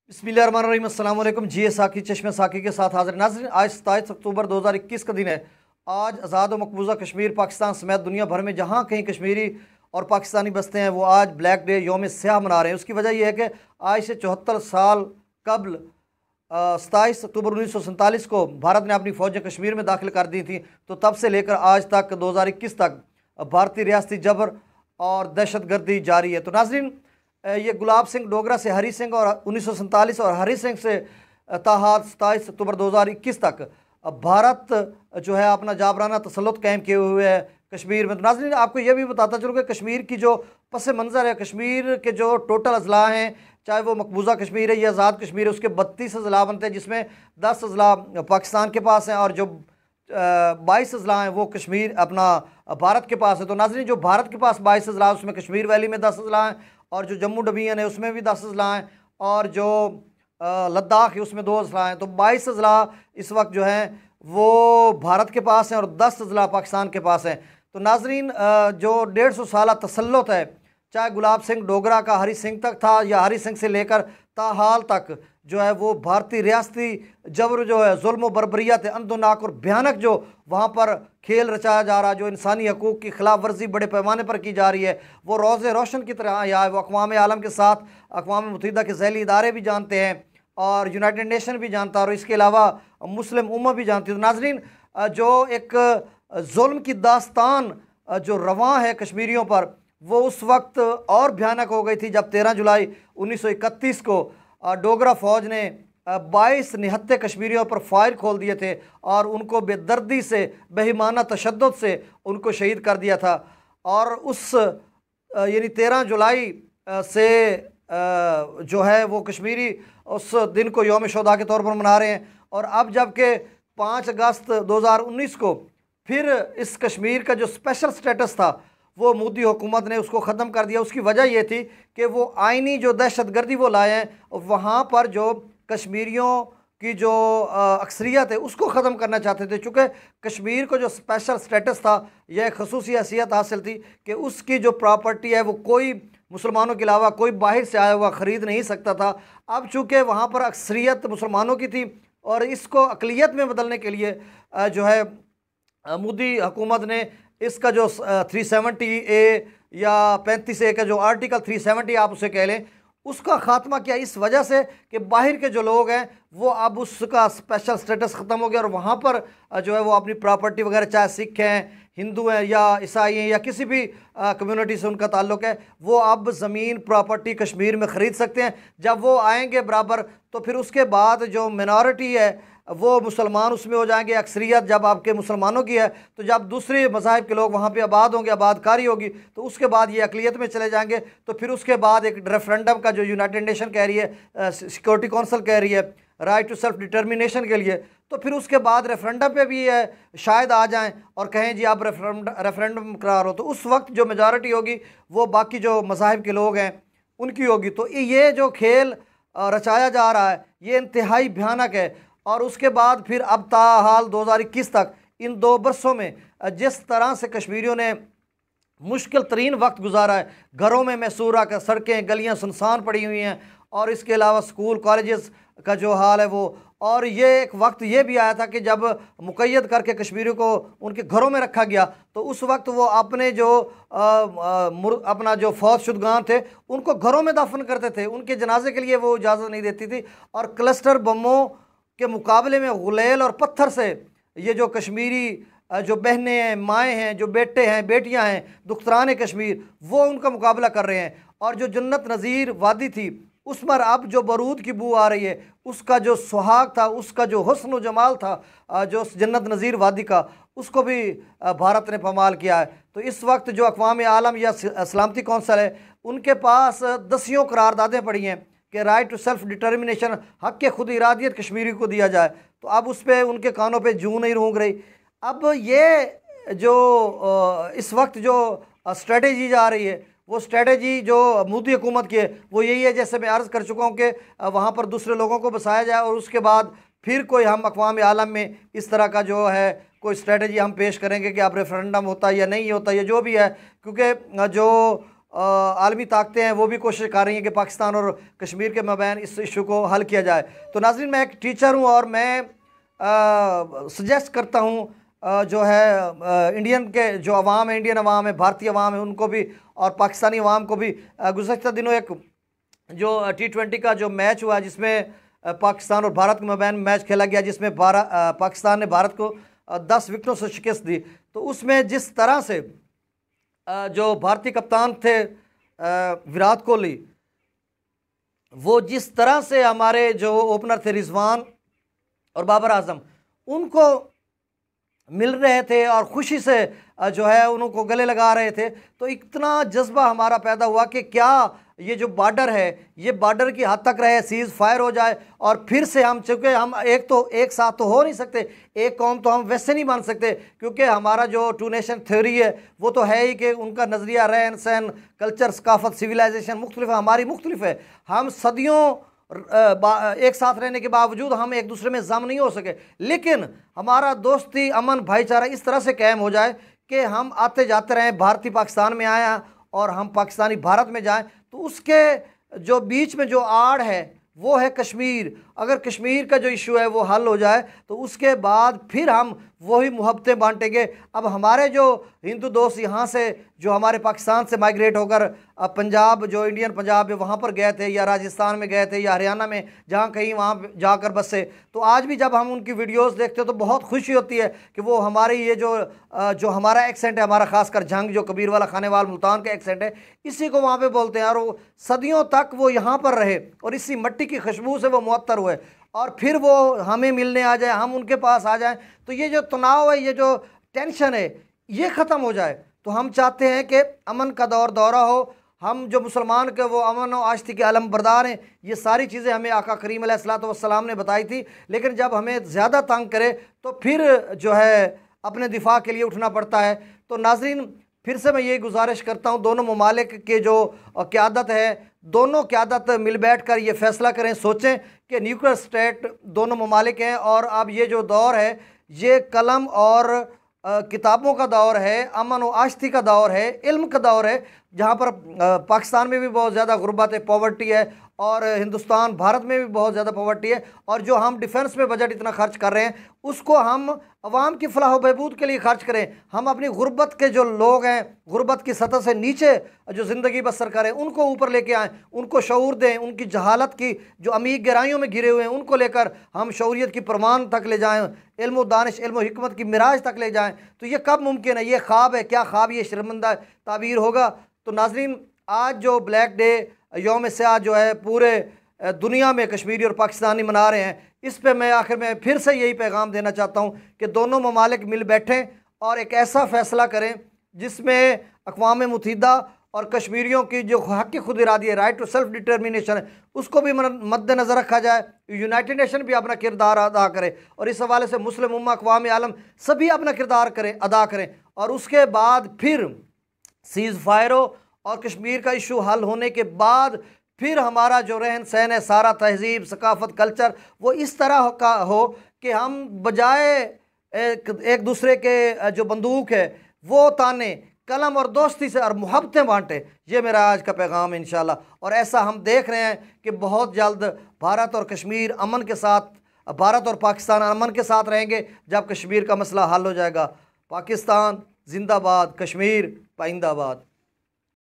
बिस्मिल्लाहिर्रहमानिर्रहीम अस्सलाम वालेकुम। जी साकी चश्मे साकी के साथ हाजिर नाज़रीन। आज 27 अक्टूबर 2021 का दिन है। आज आज़ाद और मकबूजा कश्मीर पाकिस्तान समेत दुनिया भर में जहाँ कहीं कश्मीरी और पाकिस्तानी बसते हैं वो आज ब्लैक डे यौम स्याह मना रहे हैं। उसकी वजह यह है कि आज से 74 साल कबल 27 अक्टूबर 1947 को भारत ने अपनी फ़ौजें कश्मीर में दाखिल कर दी थी। तो तब से लेकर आज तक 2021 तक भारतीय रियासती जबर और दहशतगर्दी जारी है। तो नाज़रीन, ये गुलाब सिंह डोगरा से हरी सिंह और 1947 और हरी सिंह से ताहाद 27 अक्टूबर 2021 तक भारत जो है अपना जाबराना तसल्लुत कायम किए हुए है कश्मीर में। तो नाज़रीन, आपको ये भी बताता चलूँ कि कश्मीर की जो पस मंज़र है, कश्मीर के जो टोटल अजला हैं, चाहे वो मकबूजा कश्मीर है या आज़ाद कश्मीर है, उसके 32 अजला बनते हैं, जिसमें 10 अजला पाकिस्तान के पास हैं और जो 22 अजला हैं वो कश्मीर अपना भारत के पास है। तो नाज़रीन, जो भारत के पास 22 अजला, उसमें कश्मीर वैली में 10 अजला हैं और जो जम्मू डिवीज़न है उसमें भी 10 अजला हैं और जो लद्दाख है उसमें 2 अजला हैं। तो 22 अजला इस वक्त जो हैं वो भारत के पास हैं और 10 अजला पाकिस्तान के पास हैं। तो नाज़रीन, जो 150 साल तसल्लुत है, चाहे गुलाब सिंह डोगरा का हरी सिंह तक था या हरी सिंह से लेकर ताहाल तक जो है वो भारतीय रियासती जबर जो है, जुल्म व बर्बरियत है, अंधोनाक और भयानक जो वहाँ पर खेल रचाया जा रहा है, जो इंसानी हकूक़ की खिलाफ वर्जी बड़े पैमाने पर की जा रही है, वो रोज़ रोशन की तरह आया है। वो अक़वाम आलम के साथ अक़वाम मुत्तहिदा के ज़ैली इदारे भी जानते हैं और यूनाइटेड नेशन भी जानता है और इसके अलावा मुस्लिम उम्मा भी जानती है। तो नाज़रीन, जो एक जुल्म की दास्तान जो रवां है कश्मीरियों पर, वो उस वक्त और भयानक हो गई थी जब 13 जुलाई 1931 को डोगरा फ़ौज ने 22 निहत्ते कश्मीरियों पर फायर खोल दिए थे और उनको बेदर्दी से, बेईमाना तशद्दुद से उनको शहीद कर दिया था। और उस यानी 13 जुलाई से जो है वो कश्मीरी उस दिन को यौम शुहदा के तौर पर मना रहे हैं। और अब जबकि 5 अगस्त 2019 को फिर इस कश्मीर का जो स्पेशल स्टेटस था वो मोदी हुकूमत ने उसको ख़त्म कर दिया। उसकी वजह ये थी कि वो आइनी जो दहशतगर्दी वो लाए हैं, वहाँ पर जो कश्मीरियों की जो अक्सरियत है उसको ख़त्म करना चाहते थे। चूँकि कश्मीर को जो स्पेशल स्टेटस था, यह एक खसूसी हैसियत हासिल थी कि उसकी जो प्रॉपर्टी है वो कोई मुसलमानों के अलावा कोई बाहर से आया हुआ ख़रीद नहीं सकता था। अब चूँकि वहाँ पर अक्सरियत मुसलमानों की थी और इसको अक़लियत में बदलने के लिए जो है मोदी हुकूमत ने इसका जो 370A या 35A का जो आर्टिकल 370 आप उसे कह लें, उसका ख़ात्मा किया इस वजह से कि बाहर के जो लोग हैं वो अब उसका स्पेशल स्टेटस ख़त्म हो गया और वहाँ पर जो है वो अपनी प्रॉपर्टी वगैरह, चाहे सिख हैं, हिंदू हैं या ईसाई हैं या किसी भी कम्युनिटी से उनका ताल्लुक़ है, वो अब ज़मीन प्रॉपर्टी कश्मीर में ख़रीद सकते हैं। जब वो आएंगे बराबर, तो फिर उसके बाद जो मिनॉरिटी है वो मुसलमान उसमें हो जाएंगे। अक्सरियत जब आपके मुसलमानों की है, तो जब दूसरे मज़ाहिब के लोग वहाँ पे आबाद होंगे, आबादकारी होगी, तो उसके बाद ये अक़लियत में चले जाएंगे। तो फिर उसके बाद एक रेफरेंडम का जो यूनाइटेड नेशन कह रही है, सिक्योरिटी काउंसिल कह रही है राइट टू सेल्फ डिटर्मिनेशन के लिए, तो फिर उसके बाद रेफरेंडम पे भी है शायद आ जाएं और कहें जी आप रेफरेंडम करार हो, तो उस वक्त जो मेजॉरिटी होगी वो बाकी जो मज़ाहिब के लोग हैं उनकी होगी। तो ये जो खेल रचाया जा रहा है ये इंतहाई भयानक है। और उसके बाद फिर अब ताहाल 2021 तक इन 2 बरसों में जिस तरह से कश्मीरियों ने मुश्किल तरीन वक्त गुजारा है, घरों में मैसूर आकर सड़कें गलियां सुनसान पड़ी हुई हैं और इसके अलावा स्कूल कॉलेजेस का जो हाल है वो, और ये एक वक्त ये भी आया था कि जब मुक़य्यद करके कश्मीरियों को उनके घरों में रखा गया, तो उस वक्त वो अपने जो अपना जो फौज शुदगान थे उनको घरों में दफन करते थे, उनके जनाजे के लिए वो इजाज़त नहीं देती थी। और क्लस्टर बमों के मुकाबले में गुलेल और पत्थर से ये जो कश्मीरी जो बहनें हैं, माएँ हैं, जो बेटे हैं, बेटियां हैं, दुख्तरान कश्मीर, वो उनका मुकाबला कर रहे हैं। और जो जन्नत नज़ीर वादी थी उस पर अब जो बरूद की बू आ रही है, उसका जो सुहाग था, उसका जो हुस्न व जमाल था जो जन्नत नज़ीर वादी का, उसको भी भारत ने पमाल किया है। तो इस वक्त जो अक़वाम आलम या सलामती कौंसिल है उनके पास दसियों करारदादें पड़ी हैं कि राइट टू सेल्फ डिटर्मिनेशन, हक़ के खुद इरादियत कश्मीरी को दिया जाए। तो अब उस पर उनके कानों पे जूं नहीं रूंग रही। अब ये जो इस वक्त जो स्ट्रेटेजी जा रही है, वो स्ट्रेटेजी जो मोदी हुकूमत की है वो यही है, जैसे मैं अर्ज़ कर चुका हूँ कि वहाँ पर दूसरे लोगों को बसाया जाए और उसके बाद फिर कोई हम अक़वाम आलम में इस तरह का जो है कोई स्ट्रेटेजी हम पेश करेंगे कि अब रेफरेंडम होता है या नहीं होता, या जो भी है। क्योंकि जो आलमी ताकतें हैं वो भी कोशिश कर रही हैं कि पाकिस्तान और कश्मीर के मबैन इस इशू को हल किया जाए। तो नाज़रीन, मैं एक टीचर हूँ और मैं सजेस्ट करता हूँ जो है इंडियन के जो अवाम है, इंडियन अवाम है, भारतीय अवाम है, उनको भी और पाकिस्तानी अवाम को भी गुज़श्ता दिनों एक जो T20 का जो मैच हुआ जिसमें पाकिस्तान और भारत के मबैन मैच खेला गया, जिसमें पाकिस्तान ने भारत को 10 विकेटों से शिकस्त दी। तो उसमें जिस तरह से जो भारतीय कप्तान थे विराट कोहली, वो जिस तरह से हमारे जो ओपनर थे रिजवान और बाबर आजम, उनको मिल रहे थे और खुशी से जो है उनको गले लगा रहे थे, तो इतना जज्बा हमारा पैदा हुआ कि क्या ये जो बॉर्डर है ये बॉर्डर की हद तक रहे, सीज़ फायर हो जाए और फिर से हम, चूँकि हम एक साथ तो हो नहीं सकते, एक कौम तो हम वैसे नहीं मान सकते, क्योंकि हमारा जो टू नेशन थ्योरी है वो तो है ही कि उनका नज़रिया, रहन सहन, कल्चर, सकाफत, सिविलाइजेशन मुख्तलिफ है, हमारी मुख्तलिफ है। हम सदियों एक साथ रहने के बावजूद हम एक दूसरे में जम नहीं हो सके, लेकिन हमारा दोस्ती, अमन, भाईचारा इस तरह से कायम हो जाए कि हम आते जाते रहें, भारतीय पाकिस्तान में आया और हम पाकिस्तानी भारत में जाएं, तो उसके जो बीच में जो आड़ है वो है कश्मीर। अगर कश्मीर का जो इशू है वो हल हो जाए तो उसके बाद फिर हम वही मुहब्बतें बांटेंगे। अब हमारे जो हिंदू दोस्त यहाँ से जो हमारे पाकिस्तान से माइग्रेट होकर पंजाब, जो इंडियन पंजाब है वहाँ पर गए थे, या राजस्थान में गए थे, या हरियाणा में जहाँ कहीं वहाँ जाकर बसे, तो आज भी जब हम उनकी वीडियोस देखते हो तो बहुत खुशी होती है कि वो हमारी ये जो हमारा एक्सेंट है, हमारा खासकर झंग जो कबीर वाला, खानेवाल, मुल्तान का एक्सेंट है, इसी को वहाँ पे बोलते हैं। और वो सदियों तक वो यहाँ पर रहे और इसी मिट्टी की खुशबू से वो मुअत्तर हुए और फिर वो हमें मिलने आ जाए, हम उनके पास आ जाएं, तो ये जो तनाव है, ये जो टेंशन है, ये ख़त्म हो जाए। तो हम चाहते हैं कि अमन का दौरा हो। हम जो मुसलमान के वो अमन और आश्ती के आलम बरदार हैं। ये सारी चीज़ें हमें आका करीम अलैहिस्सलाम ने बताई थी, लेकिन जब हमें ज़्यादा तंग करे तो फिर जो है अपने दिफा के लिए उठना पड़ता है। तो नाजरीन, फिर से मैं ये गुजारिश करता हूँ, दोनों ममालिक के जो क़यादत है, दोनों क़यादत मिल बैठ कर ये फ़ैसला करें, सोचें कि न्यूक्लियर स्टेट दोनों ममालिक हैं और अब ये जो दौर है ये कलम और किताबों का दौर है, अमन व आश्ती का दौर है, इल्म का दौर है, जहाँ पर पाकिस्तान में भी बहुत ज़्यादा गुर्बत है, पॉवर्टी है, और हिंदुस्तान, भारत में भी बहुत ज़्यादा पॉवर्टी है। और जो हम डिफेंस में बजट इतना खर्च कर रहे हैं उसको हम अवाम की फलाह व बहबूद के लिए खर्च करें। हम अपनी गुर्बत के जो लोग हैं, गुर्बत की सतह से नीचे जो ज़िंदगी बसर करें, उनको ऊपर लेके आएँ, उनको शऊर दें, उनकी जहालत की जो अमीर गहराइयों में घिरे हुए हैं उनको लेकर हम शऊरियत की परवान तक ले जाएँ, इल्म दानिश, इल्म हिकमत की मिराज तक ले जाएँ। तो ये कब मुमकिन है? ये ख्वाब है क्या? ख्वाब ये शर्मिंदा ताबीर होगा? तो नाजरीन, आज जो ब्लैक डे, यौम स्याह जो है पूरे दुनिया में कश्मीरी और पाकिस्तानी मना रहे हैं, इस पे मैं आखिर में फिर से यही पैगाम देना चाहता हूँ कि दोनों ममालिक मिल बैठें और एक ऐसा फ़ैसला करें जिसमें अक़वाम मुत्तहिदा और कश्मीरियों की जो हक़ खुद इरादी है, राइट टू सेल्फ डिटर्मिनेशन है, उसको भी मद्देनज़र रखा जाए। यूनाइटेड नेशन भी अपना किरदार अदा करे और इस हवाले से मुस्लिम उम्मा, अक़वाम आलम सभी अपना किरदार अदा करें। और उसके बाद फिर सीज़ फायर हो और कश्मीर का इशू हल होने के बाद फिर हमारा जो रहन सहन है, सारा तहजीब, सकाफ़त, कल्चर, वो इस तरह का हो कि हम बजाय एक दूसरे के जो बंदूक है वो ताने, कलम और दोस्ती से और मोहब्बतें बांटे। ये मेरा आज का पैगाम है इंशाल्लाह। और ऐसा हम देख रहे हैं कि बहुत जल्द भारत और कश्मीर अमन के साथ, भारत और पाकिस्तान अमन के साथ रहेंगे जब कश्मीर का मसला हल हो जाएगा। पाकिस्तान जिंदाबाद, कश्मीर पाइंदाबाद।